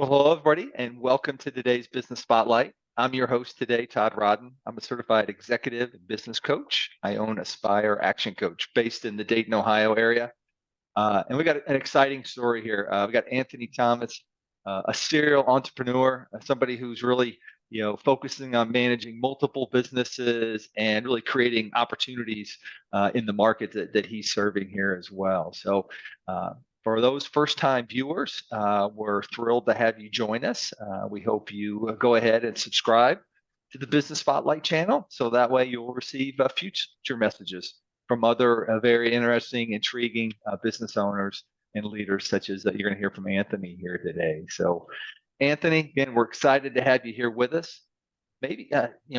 Well, hello, everybody, and welcome to today's Business Spotlight. I'm your host today, Todd Rodden. I'm a certified executive and business coach. I own Aspire Action Coach based in the Dayton, Ohio area. And we got an exciting story here. We got Anthony Thomas, a serial entrepreneur, somebody who's really, focusing on managing multiple businesses and really creating opportunities in the market that he's serving here as well. So for those first-time viewers, we're thrilled to have you join us. We hope you go ahead and subscribe to the Business Spotlight channel, so that way you'll receive future messages from other very interesting, intriguing business owners and leaders, such as you're going to hear from Anthony here today. So, Anthony, again, we're excited to have you here with us. Maybe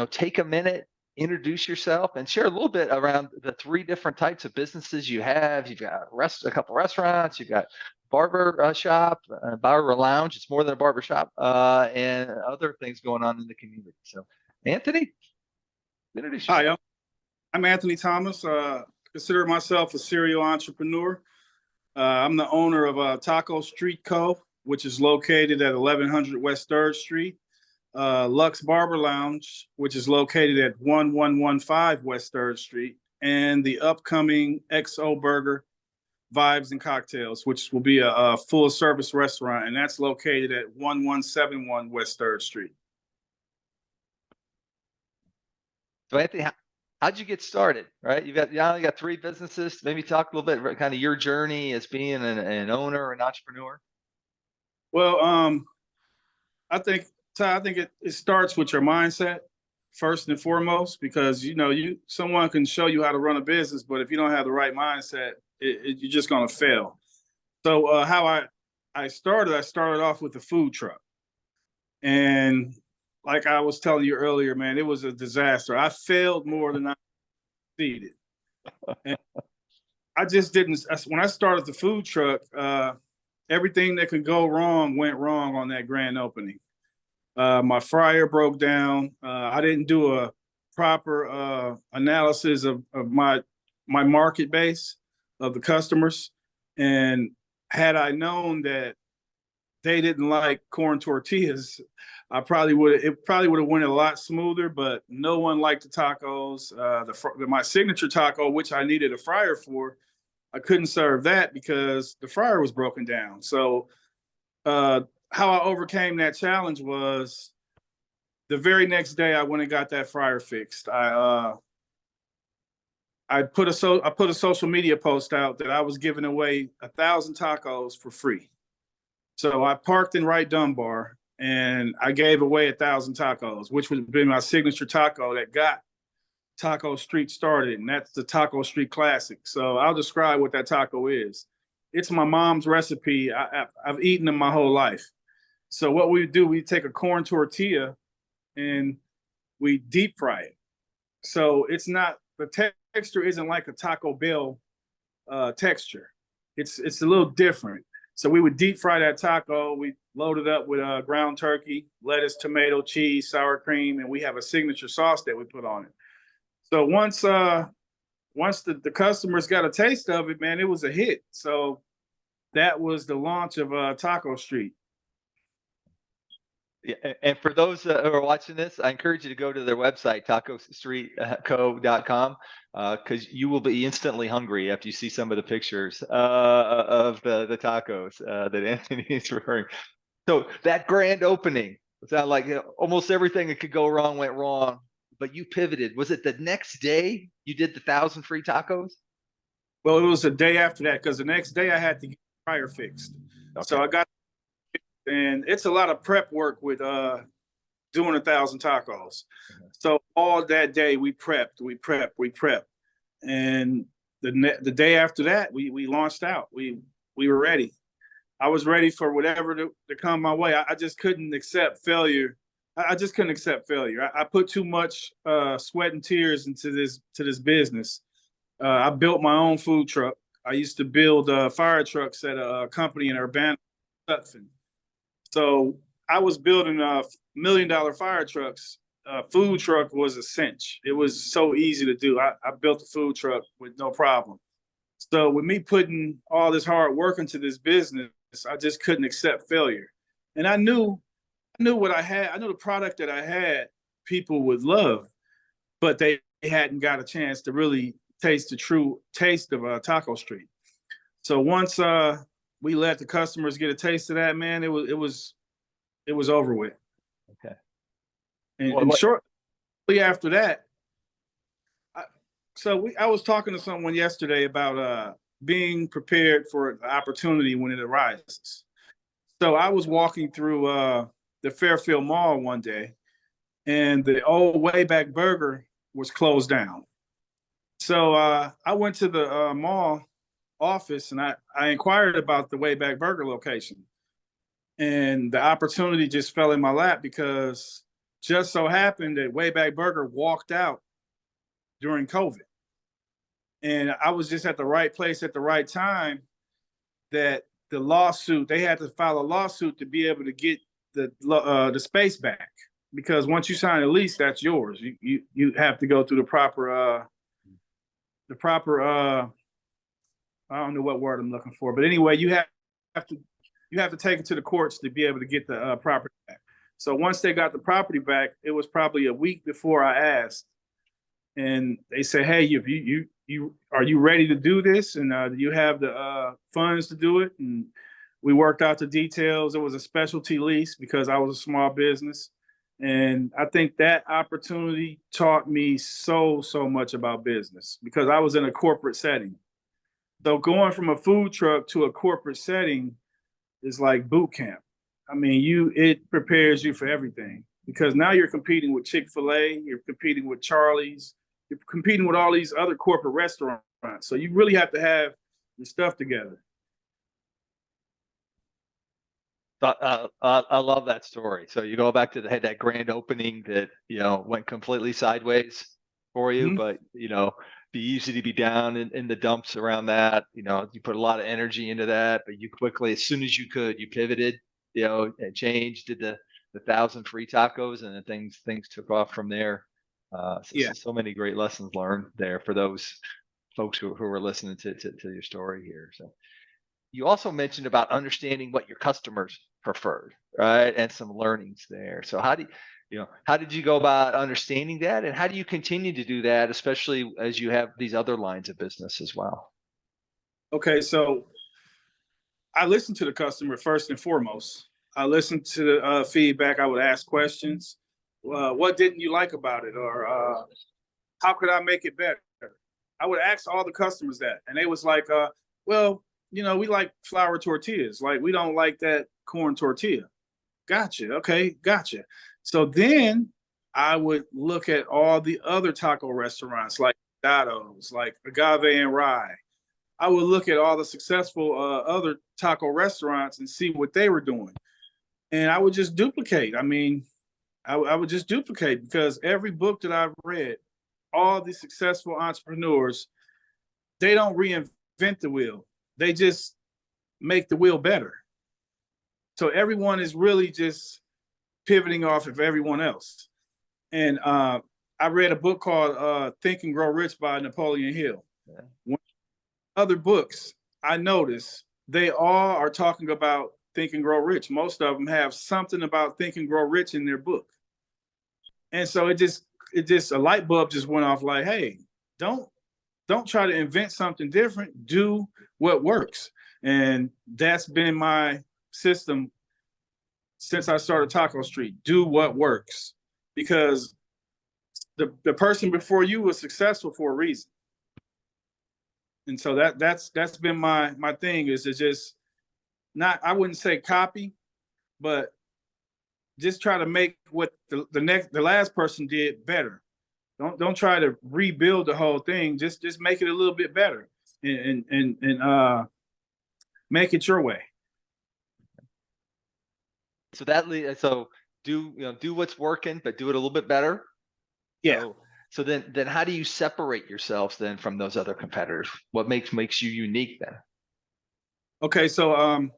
take a minute, introduce yourself, and share a little bit around the three different types of businesses you have. You've got a couple restaurants, you've got barber shop, barber lounge. It's more than a barber shop, and other things going on in the community. So, Anthony, introduce yourself. Hi, I'm Anthony Thomas. Consider myself a serial entrepreneur. I'm the owner of Taco Street Co., which is located at 1100 West 3rd Street. Lux Barber Lounge, which is located at 1115 West 3rd Street. And the upcoming XO Burger Vibes and Cocktails, which will be a full-service restaurant, and that's located at 1171 West 3rd Street. So, Anthony, how'd you get started? Right, you only got three businesses. Maybe talk a little bit about kind of your journey as being an owner, an entrepreneur. Well, I think it starts with your mindset first and foremost, because someone can show you how to run a business, but if you don't have the right mindset, you're just gonna fail. So how I started off with a food truck, and like I was telling you earlier, man, it was a disaster. I failed more than I succeeded. And I just didn't. When I started the food truck, everything that could go wrong went wrong on that grand opening. My fryer broke down. I didn't do a proper analysis of my market base of the customers. And had I known that they didn't like corn tortillas, it probably would have went a lot smoother, but no one liked the tacos. My signature taco, which I needed a fryer for, I couldn't serve that because the fryer was broken down. So how I overcame that challenge was the very next day I went and got that fryer fixed. I put a social media post out that I was giving away 1,000 tacos for free. So I parked in Right Dunbar and I gave away 1,000 tacos, which would have been my signature taco that got Taco Street started, and that's the Taco Street Classic. So I'll describe what that taco is. It's my mom's recipe. I've eaten them my whole life. So what we do, we take a corn tortilla and we deep fry it. So it's not, the texture isn't like a Taco Bell texture. It's a little different. So we would deep fry that taco. We load it up with ground turkey, lettuce, tomato, cheese, sour cream, and we have a signature sauce that we put on it. So once the customers got a taste of it, man, it was a hit. So that was the launch of Taco Street. Yeah, and for those who are watching this, I encourage you to go to their website, tacostreetco.com, because you will be instantly hungry after you see some of the pictures of the tacos that Anthony is referring. So that grand opening, it sounded like almost everything that could go wrong went wrong, but you pivoted. Was it the next day you did the 1,000 free tacos? Well, it was the day after that, because the next day I had to get the fryer fixed. Okay. So I got, and it's a lot of prep work with doing 1,000 tacos. So all that day we prepped. And the day after that, we launched out. We were ready. I was ready for whatever to come my way. I just couldn't accept failure. I just couldn't accept failure. I put too much sweat and tears into this business. I built my own food truck. I used to build fire trucks at a company in Urbana, Sutphin. So I was building $1 million fire trucks. Food truck was a cinch. It was so easy to do. I built a food truck with no problem. So with me putting all this hard work into this business, I just couldn't accept failure. And I knew what I had. I knew the product that I had people would love, but they hadn't got a chance to really taste the true taste of Taco Street. So once we let the customers get a taste of that, man, it was over with. Okay. And shortly after that, I was talking to someone yesterday about being prepared for the opportunity when it arises. So I was walking through the Fairfield Mall one day, and the old Wayback Burger was closed down. So I went to the mall office and I inquired about the Wayback Burger location. And the opportunity just fell in my lap because just so happened that Wayback Burger walked out during COVID. And I was just at the right place at the right time that they had to file a lawsuit to be able to get the space back. Because once you sign a lease, that's yours. You have to go through the proper I don't know what word I'm looking for, but anyway, you have to take it to the courts to be able to get the property back. So once they got the property back, it was probably a week before I asked, and they said, "Hey, if you are you ready to do this, and do you have the funds to do it?" And we worked out the details. It was a specialty lease because I was a small business, and I think that opportunity taught me so much about business because I was in a corporate setting. So going from a food truck to a corporate setting is like boot camp. I mean, it prepares you for everything because now you're competing with Chick-fil-A, you're competing with Charlie's, you're competing with all these other corporate restaurants. So you really have to have your stuff together. I love that story. So you go back to that grand opening that went completely sideways for you, Mhm. but be easy to be down in the dumps around that. You put a lot of energy into that, but you quickly, as soon as you could, you pivoted. And changed, did the 1,000 free tacos, and then things took off from there. Yeah. So many great lessons learned there for those folks who are listening to your story here. So you also mentioned about understanding what your customers preferred, right? And some learnings there. So how did you go about understanding that, and how do you continue to do that, especially as you have these other lines of business as well? Okay, so I listened to the customer first and foremost. I listened to the feedback. I would ask questions. What didn't you like about it, or how could I make it better? I would ask all the customers that, and they was like, "Well, we like flour tortillas. Like we don't like that corn tortilla." Gotcha. Okay, gotcha. So then I would look at all the other taco restaurants like Dados, like Agave and Rye. I would look at all the successful other taco restaurants and see what they were doing. And I would just duplicate. I mean, I would just duplicate because every book that I've read, all the successful entrepreneurs, they don't reinvent the wheel. They just make the wheel better. So everyone is really just pivoting off of everyone else. And I read a book called Think and Grow Rich by Napoleon Hill. Yeah. One other books I noticed, they all are talking about Think and Grow Rich. Most of them have something about Think and Grow Rich in their book. And so it just a light bulb just went off like, hey, don't try to invent something different. Do what works. And that's been my system since I started Taco Street. Do what works. Because the person before you was successful for a reason. And so that's been my thing is to just not, I wouldn't say copy, but just try to make what the last person did better. Don't try to rebuild the whole thing. Just make it a little bit better and make it your way. So so do what's working, but do it a little bit better. Yeah. So then how do you separate yourselves then from those other competitors? What makes you unique then? Okay, so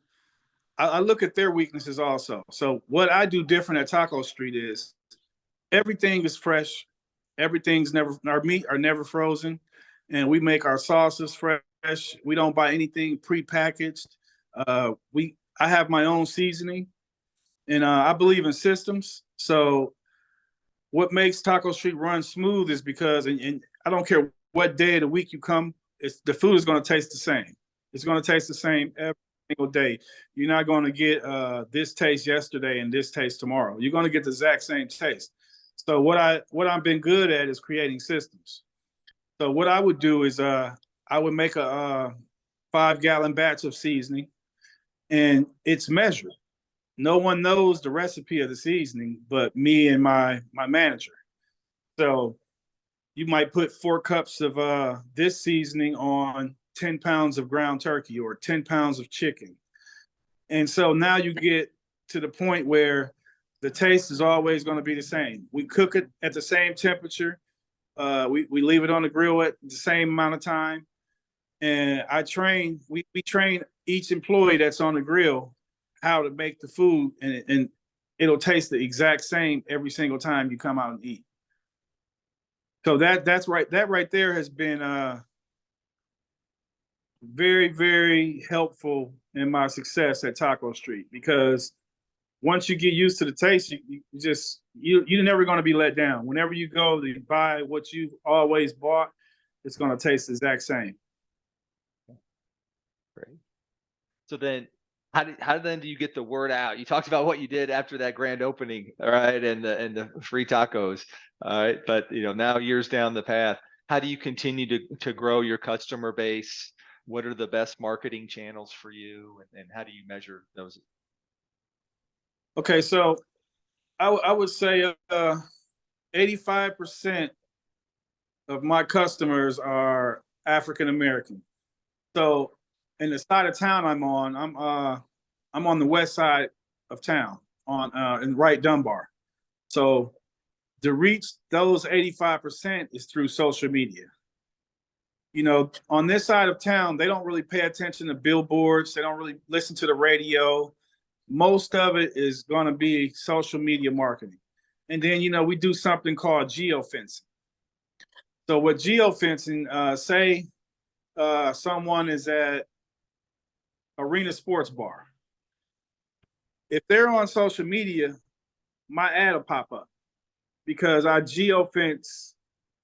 I look at their weaknesses also. So what I do different at Taco Street is everything is fresh. Everything's our meat are never frozen, and we make our sauces fresh. We don't buy anything prepackaged. I have my own seasoning, And I believe in systems. So what makes Taco Street run smooth is because, and I don't care what day of the week you come, the food is going to taste the same. It's going to taste the same every single day. You're not going to get this taste yesterday and this taste tomorrow. You're going to get the exact same taste. So what I've been good at is creating systems. So what I would do is I would make a 5-gallon batch of seasoning, and it's measured. No one knows the recipe of the seasoning but me and my manager. So you might put 4 cups of this seasoning on 10 pounds of ground turkey or 10 pounds of chicken. And so now you get to the point where the taste is always going to be the same. We cook it at the same temperature. We leave it on the grill at the same amount of time. And we train each employee that's on the grill how to make the food, and it'll taste the exact same every single time you come out and eat. So that's right. That right there has been very, very helpful in my success at Taco Street, because once you get used to the taste, you're never going to be let down. Whenever you go to buy what you've always bought, it's going to taste the exact same. Great. So then how then do you get the word out? You talked about what you did after that grand opening, all right, and the free tacos, all right. But now years down the path, how do you continue to grow your customer base? What are the best marketing channels for you, and how do you measure those? Okay, so I would say 85% of my customers are African American. So in the side of town I'm on the west side of town in Wright Dunbar. So to reach those 85% is through social media. On this side of town, they don't really pay attention to billboards. They don't really listen to the radio. Most of it is going to be social media marketing. And then, we do something called geofencing. So with geofencing, say someone is at Arena Sports Bar. If they're on social media, my ad will pop up because I geofence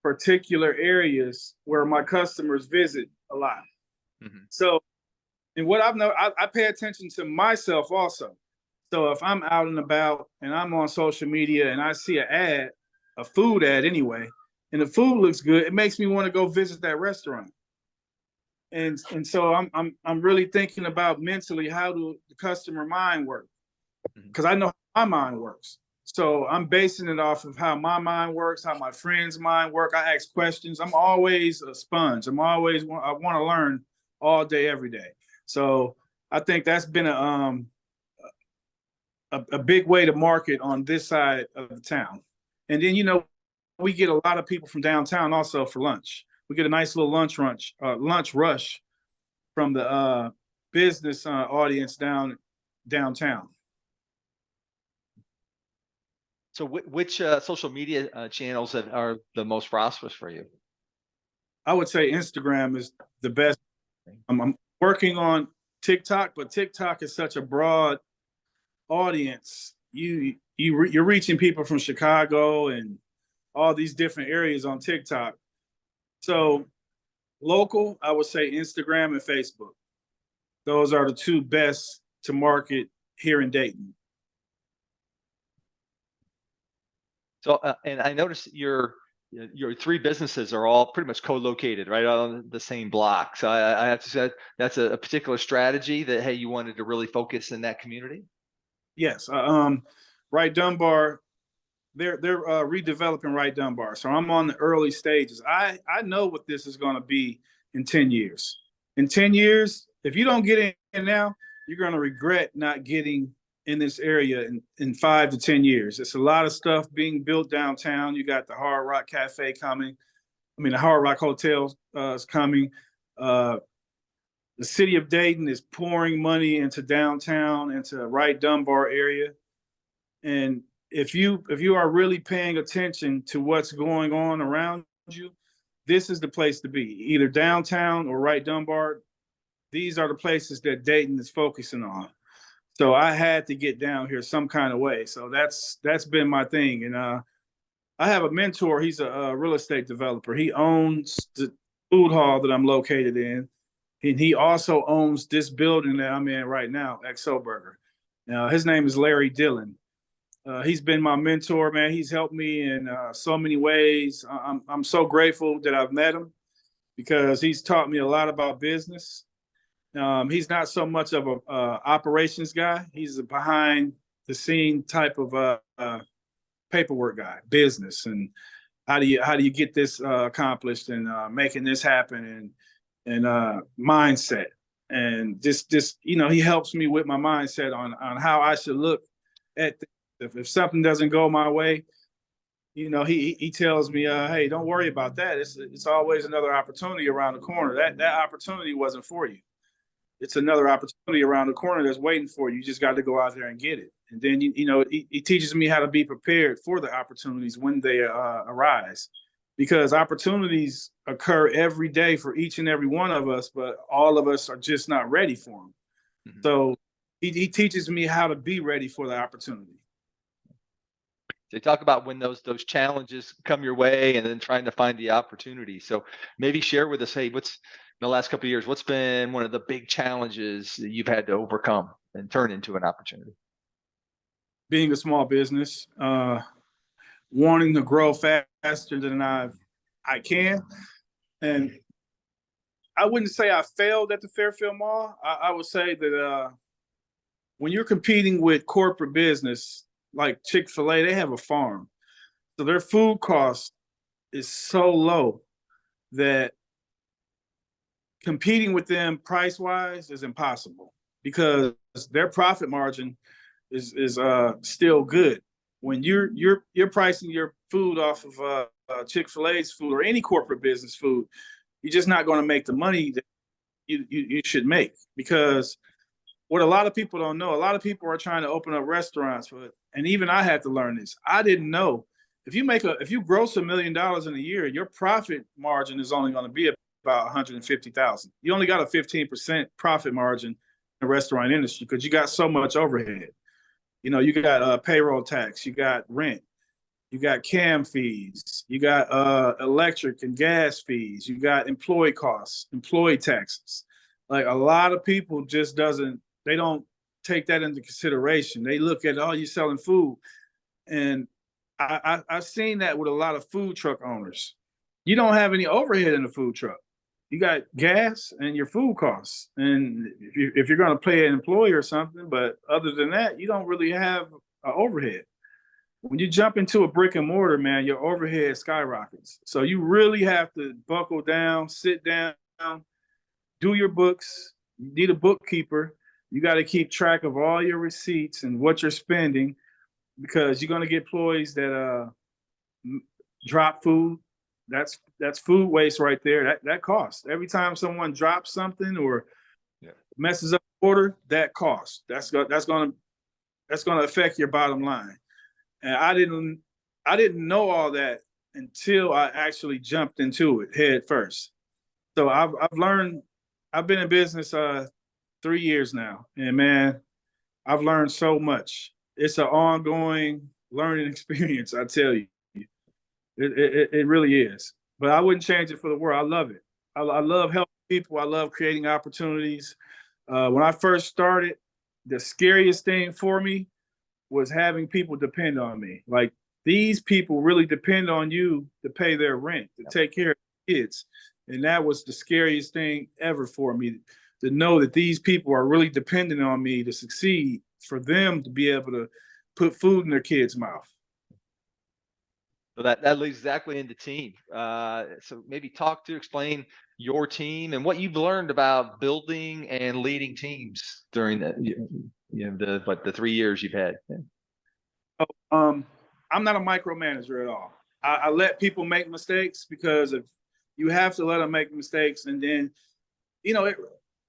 particular areas where my customers visit a lot. Mm-hmm. So, and what I've known, I pay attention to myself also. So if I'm out and about and I'm on social media and I see an ad, a food ad anyway, and the food looks good, it makes me want to go visit that restaurant. And so I'm really thinking about mentally, how do the customer mind work? Because I know how my mind works. So I'm basing it off of how my mind works, how my friends' mind work. I ask questions. I'm always a sponge. I want to learn all day, every day. So I think that's been a big way to market on this side of the town. And then, we get a lot of people from downtown also for lunch. We get a nice little lunch rush from the business audience downtown. So which social media channels are the most prosperous for you? I would say Instagram is the best. I'm working on TikTok, but TikTok is such a broad audience. You're reaching people from Chicago and all these different areas on TikTok. So local, I would say Instagram and Facebook. Those are the two best to market here in Dayton. So, and I noticed your 3 businesses are all pretty much co-located right on the same block. So I have to say that's a particular strategy that, hey, you wanted to really focus in that community. Yes. Wright Dunbar, they're redeveloping Wright Dunbar. So I'm on the early stages. I know what this is going to be in 10 years. In 10 years, if you don't get in now, you're going to regret not getting in this area in 5 to 10 years. It's a lot of stuff being built downtown. You got the Hard Rock Cafe coming. The Hard Rock Hotel is coming. The city of Dayton is pouring money into downtown, into Wright Dunbar area. And if you are really paying attention to what's going on around you, this is the place to be, either downtown or Wright Dunbar. These are the places that Dayton is focusing on. So I had to get down here some kind of way. So that's been my thing. And I have a mentor. He's a real estate developer. He owns the food hall that I'm located in, and he also owns this building that I'm in right now, XO Burger. His name is Larry Dillon. He's been my mentor, man. He's helped me in so many ways. I'm so grateful that I've met him because he's taught me a lot about business. He's not so much of a operations guy. He's a behind the scene type of paperwork guy, business, and how do you get this accomplished, and making this happen, and mindset, and just he helps me with my mindset on how I should look at if something doesn't go my way. He tells me, hey, don't worry about that. It's always another opportunity around the corner. That opportunity wasn't for you. It's another opportunity around the corner that's waiting for you. You just got to go out there and get it. And then, he teaches me how to be prepared for the opportunities when they arise, because opportunities occur every day for each and every one of us, but all of us are just not ready for them. Mm-hmm. So he teaches me how to be ready for the opportunity. So you talk about when those challenges come your way and then trying to find the opportunity. So maybe share with us, hey, what's in the last couple of years, what's been one of the big challenges that you've had to overcome and turn into an opportunity? Being a small business, wanting to grow faster than I can. And I wouldn't say I failed at the Fairfield Mall. I would say that when you're competing with corporate business, like Chick-fil-A, they have a farm. So their food cost is so low that competing with them price-wise is impossible, because their profit margin is still good. When you're pricing your food off of Chick-fil-A's food or any corporate business food, you're just not going to make the money that you should make. Because what a lot of people don't know, a lot of people are trying to open up restaurants, and even I had to learn this. I didn't know if you gross $1 million in a year, your profit margin is only going to be about 150,000. You only got a 15% profit margin in the restaurant industry because you got so much overhead. You got payroll tax, you got rent, you got CAM fees, you got electric and gas fees, you got employee costs, employee taxes. Like, a lot of people just they don't take that into consideration. They look at, oh, you're selling food. And I've seen that with a lot of food truck owners. You don't have any overhead in the food truck. You got gas and your food costs. And if you're going to pay an employee or something, but other than that, you don't really have an overhead. When you jump into a brick and mortar, man, your overhead skyrockets. So you really have to buckle down, sit down, do your books. You need a bookkeeper. You got to keep track of all your receipts and what you're spending, because you're going to get employees that drop food. That's food waste right there. That costs. Every time someone drops something or messes up the order, that costs. That's going to affect your bottom line. And I didn't know all that until I actually jumped into it head first. So I've learned. I've been in business 3 years now, and man, I've learned so much. It's an ongoing learning experience, I tell you. It really is. But I wouldn't change it for the world. I love it. I love helping people. I love creating opportunities. When I first started, the scariest thing for me was having people depend on me. Like, these people really depend on you to pay their rent, to take care of kids. And that was the scariest thing ever for me, to know that these people are really dependent on me to succeed, for them to be able to put food in their kids' mouth. So that leads exactly into team. So maybe explain your team and what you've learned about building and leading teams during the 3 years you've had. I'm not a micromanager at all. I let people make mistakes, because if you have to let them make mistakes, and then,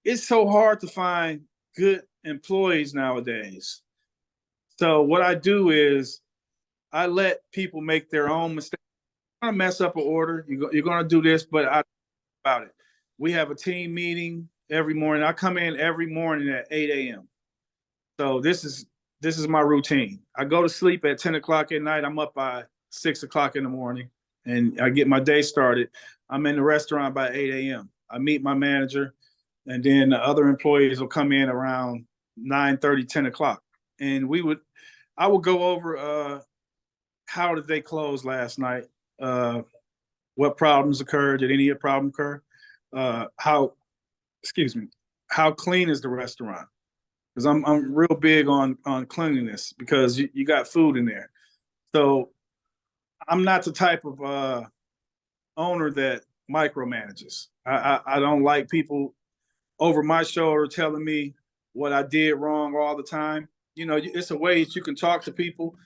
it's so hard to find good employees nowadays. So what I do is I let people make their own mistakes. I'm going to mess up an order. You're going to do this, but about it. We have a team meeting every morning. I come in every morning at 8 a.m. So this is my routine. I go to sleep at 10 o'clock at night. I'm up by 6 o'clock in the morning, and I get my day started. I'm in the restaurant by 8 a.m. I meet my manager, and then the other employees will come in around 9:30, 10 o'clock. And I would go over how did they close last night? What problems occurred? Did any problem occur? How, excuse me, how clean is the restaurant? Because I'm real big on cleanliness because you got food in there. So I'm not the type of owner that micromanages. I don't like people over my shoulder telling me what I did wrong all the time. You know, it's a way that you can talk to people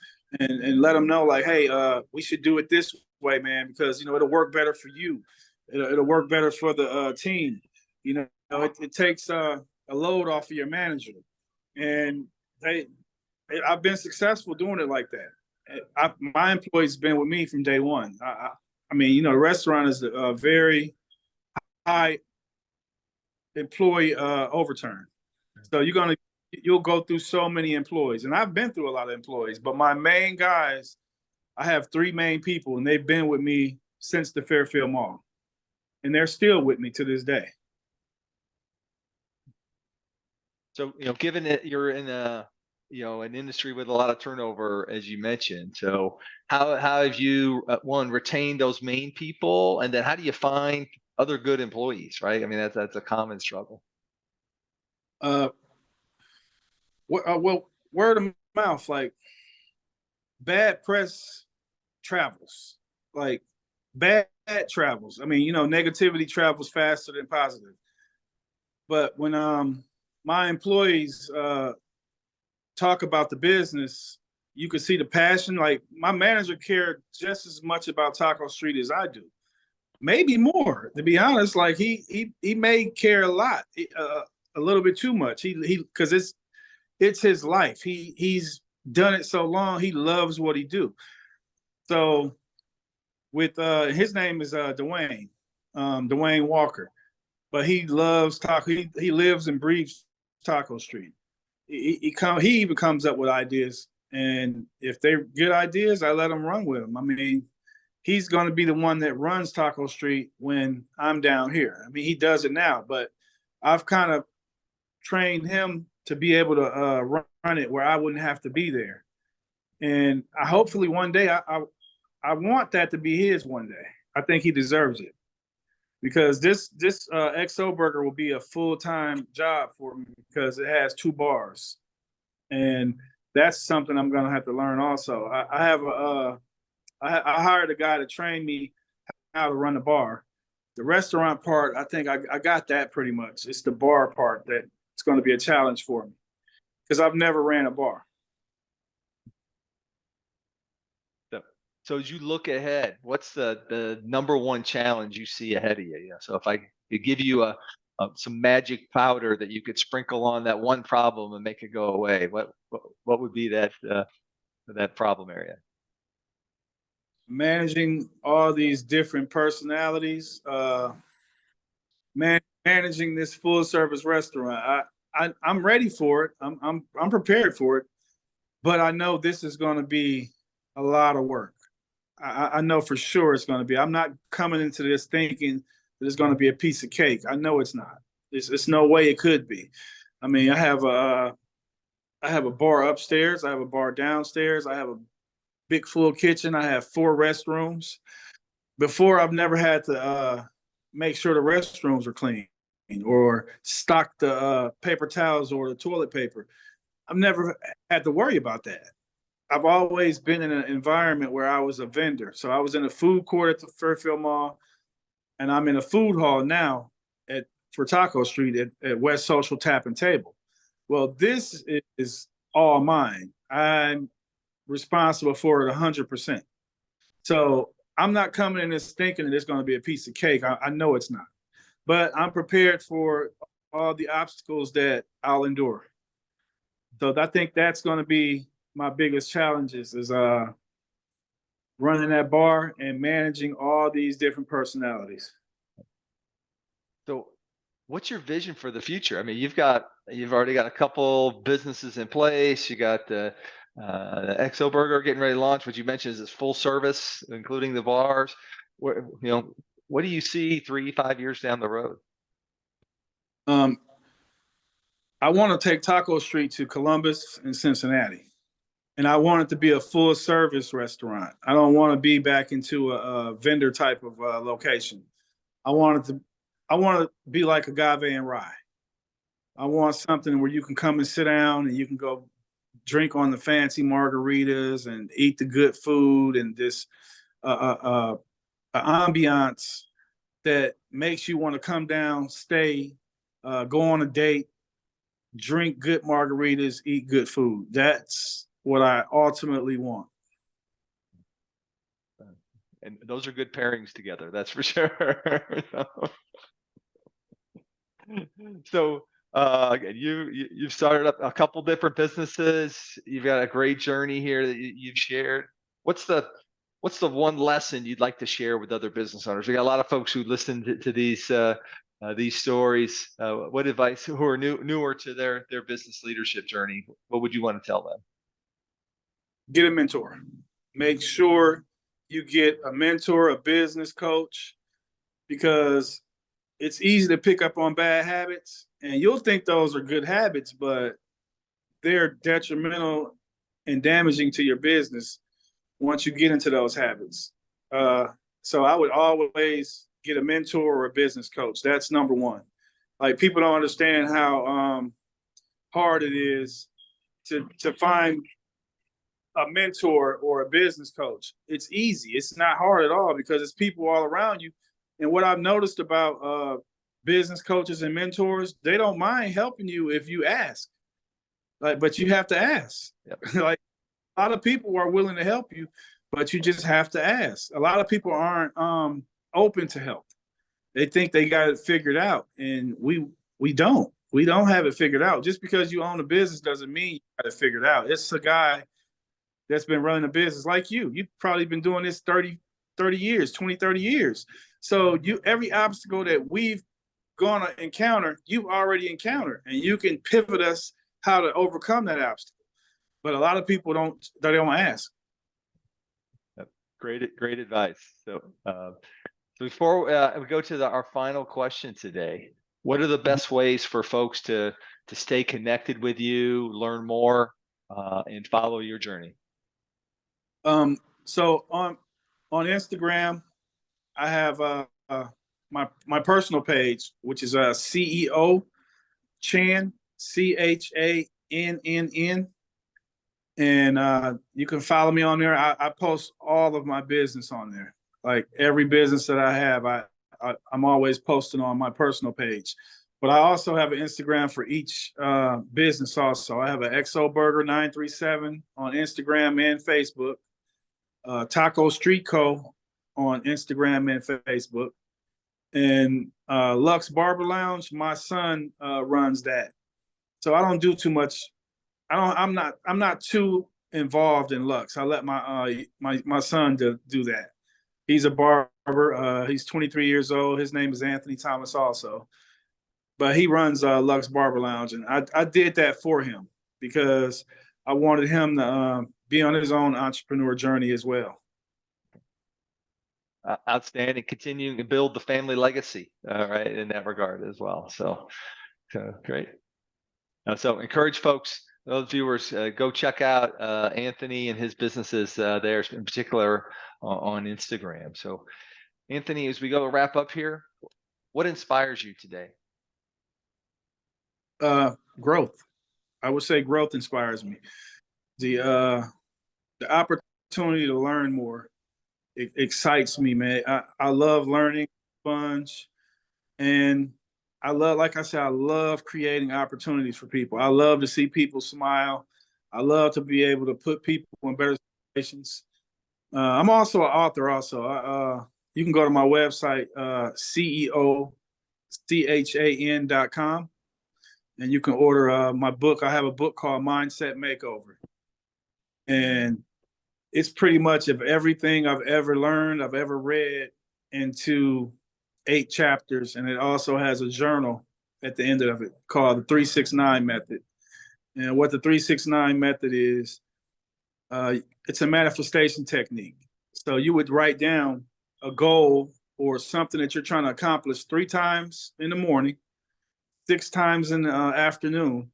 and let them know, like, hey, we should do it this way, man, because you know it'll work better for you. It'll work better for the team. You know, it takes a load off of your manager, and I've been successful doing it like that. My employees been with me from day one. I mean, you know, the restaurant is a very high employee overturn. So you'll go through so many employees, and I've been through a lot of employees. But my main guys, I have three main people, and they've been with me since the Fairfield Mall, and they're still with me to this day. So, you know, given that you're in an industry with a lot of turnover, as you mentioned, so how have you one retained those main people, and then how do you find other good employees? Right? I mean, that's a common struggle. Well, word of mouth, like bad press travels, like bad travels. I mean, you know, negativity travels faster than positive. But when my employees talk about the business, you can see the passion. Like my manager cared just as much about Taco Street as I do, maybe more. To be honest, like he may care a lot, a little bit too much. He because it's his life. He's done it so long. He loves what he do. So with his name is Dwayne Walker, but he loves taco. He lives and breathes Taco Street. He even comes up with ideas, and if they're good ideas, I let him run with them. I mean, he's going to be the one that runs Taco Street when I'm down here. I mean, he does it now, but I've kind of trained him to be able to run it where I wouldn't have to be there. And hopefully one day I want that to be his one day. I think he deserves it because this XO Burger will be a full-time job for me because it has 2 bars, and that's something I'm gonna have to learn also. I hired a guy to train me how to run the bar. The restaurant part, I think I got that pretty much. It's the bar part that it's going to be a challenge for me because I've never ran a bar. So as you look ahead, what's the number one challenge you see ahead of you? Yeah. So if I could give you some magic powder that you could sprinkle on that one problem and make it go away, what would be that problem area? Managing all these different personalities, managing this full service restaurant. I'm ready for it. I'm prepared for it, but I know this is going to be a lot of work. I know for sure it's going to be. I'm not coming into this thinking that it's going to be a piece of cake. I know it's not. It's no way it could be. I mean, I have a bar upstairs. I have a bar downstairs. I have a big full kitchen. I have 4 restrooms. Before, I've never had to make sure the restrooms are clean or stock the paper towels or the toilet paper. I've never had to worry about that. I've always been in an environment where I was a vendor. So I was in a food court at the Fairfield Mall, and I'm in a food hall now for Taco Street at West Social Tap and Table. Well, this is all mine. I'm responsible for it 100%. So I'm not coming in this thinking that it's going to be a piece of cake. I know it's not. But I'm prepared for all the obstacles that I'll endure. So I think that's going to be my biggest challenges is running that bar and managing all these different personalities. So what's your vision for the future? I mean, you've already got a couple businesses in place. You got the XO Burger getting ready to launch, which you mentioned is this full service, including the bars. What do you see 3-5 years down the road? Um, I want to take Taco Street to Columbus and Cincinnati, and I want it to be a full service restaurant. I don't want to be back into a vendor type of location. I want it to, I want to be like Agave and Rye. I want something where you can come and sit down and you can go drink on the fancy margaritas and eat the good food and this ambiance that makes you want to come down, stay, go on a date, drink good margaritas, eat good food. That's what I ultimately want. And those are good pairings together, that's for sure. So again, you've started up a couple different businesses. You've got a great journey here that you've shared. What's the one lesson you'd like to share with other business owners? We got a lot of folks who listen to these stories. What advice, who are newer to their business leadership journey? What would you want to tell them? Get a mentor. Make sure you get a mentor, a business coach, because it's easy to pick up on bad habits, and you'll think those are good habits, but they're detrimental and damaging to your business once you get into those habits. So I would always get a mentor or a business coach. That's number one. Like, people don't understand how hard it is to find a mentor or a business coach. It's easy. It's not hard at all because it's people all around you. And what I've noticed about business coaches and mentors, they don't mind helping you if you ask. Like, but you have to ask. Yep. Like, a lot of people are willing to help you, but you just have to ask. A lot of people aren't open to help. They think they got it figured out, and we don't. We don't have it figured out. Just because you own a business doesn't mean you got it figured out. It's a guy that's been running a business like you. You've probably been doing this 30 years, 20, 30 years. So every obstacle that we've gonna encounter, you've already encountered, and you can pivot us how to overcome that obstacle. But a lot of people don't ask. Great advice. So before we go to our final question today, what are the best ways for folks to stay connected with you, learn more, and follow your journey? So on Instagram, I have my personal page, which is CEO Chan, CHANNN, and you can follow me on there. I post all of my business on there. Like, every business that I have, I'm always posting on my personal page. But I also have an Instagram for each business also. I have an XO Burger 937 on Instagram and Facebook. Taco Street Co. on Instagram and Facebook. And Lux Barber Lounge, my son runs that. So I don't do too much. I'm not too involved in Lux. I let my son do that. He's a barber. He's 23 years old. His name is Anthony Thomas also. But he runs Lux Barber Lounge, and I did that for him because I wanted him to be on his own entrepreneur journey as well. Outstanding. Continuing to build the family legacy, right, in that regard as well. So great. So encourage folks, those viewers, go check out Anthony and his businesses there, in particular on Instagram. So Anthony, as we go to wrap up here, what inspires you today? Growth. I would say growth inspires me. The opportunity to learn more, it excites me, man. I love learning, sponge, and I love, like I said, I love creating opportunities for people. I love to see people smile. I love to be able to put people in better situations. I'm also an author. Also, you can go to my website, CEOCHAN.com, and you can order my book. I have a book called Mindset Makeover, and it's pretty much of everything I've ever learned, I've ever read, into 8 chapters, and it also has a journal at the end of it called the 369 method. And what the 369 method is, it's a manifestation technique. So you would write down a goal or something that you're trying to accomplish 3 times in the morning, 6 times in the afternoon,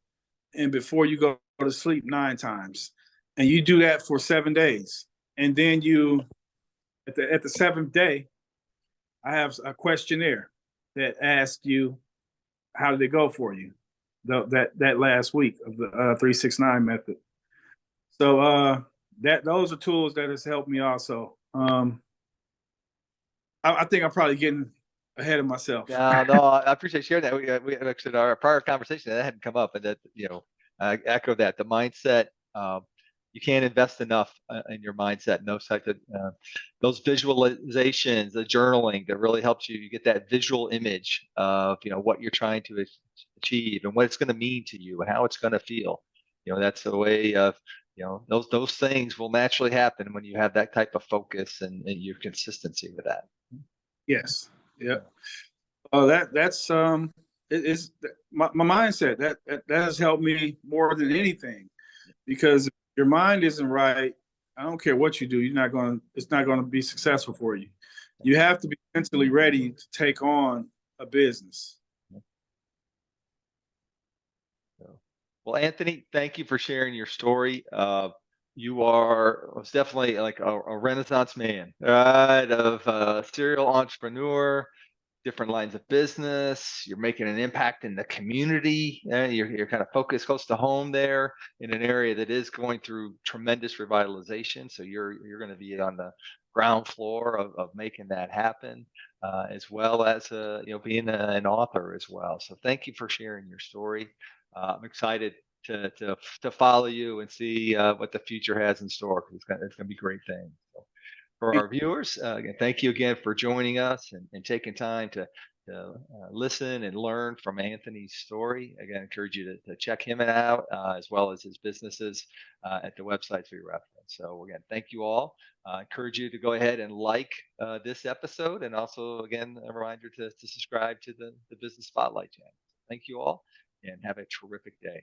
and before you go to sleep 9 times. And you do that for 7 days. And then you, at the 7th day, I have a questionnaire that asks you, how did it go for you that last week of the 369 method? So those are tools that has helped me also. I think I'm probably getting ahead of myself. No, I appreciate sharing that. We actually, our prior conversation, that hadn't come up, and that, I echo that. The mindset, you can't invest enough in your mindset and those types of those visualizations, the journaling that really helps you. You get that visual image of what you're trying to achieve and what it's going to mean to you and how it's going to feel. That's the way of those things will naturally happen when you have that type of focus and your consistency with that. Yes. Yeah. Oh, that's it is my mindset that has helped me more than anything, because if your mind isn't right, I don't care what you do, it's not going to be successful for you. You have to be mentally ready to take on a business. Well, Anthony, thank you for sharing your story. You was definitely like a Renaissance man, right? Of a serial entrepreneur, different lines of business. You're making an impact in the community. You're kind of focused close to home there in an area that is going through tremendous revitalization. So you're going to be on the ground floor of making that happen, as well as being an author as well. So thank you for sharing your story. I'm excited to follow you and see what the future has in store, because it's going to be great things. So for our viewers, again, thank you again for joining us and taking time to listen and learn from Anthony's story. Again, I encourage you to check him out, as well as his businesses at the websites we reference. So again, thank you all. I encourage you to go ahead and like this episode, and also, again, a reminder to subscribe to the Business Spotlight channel. Thank you all, and have a terrific day.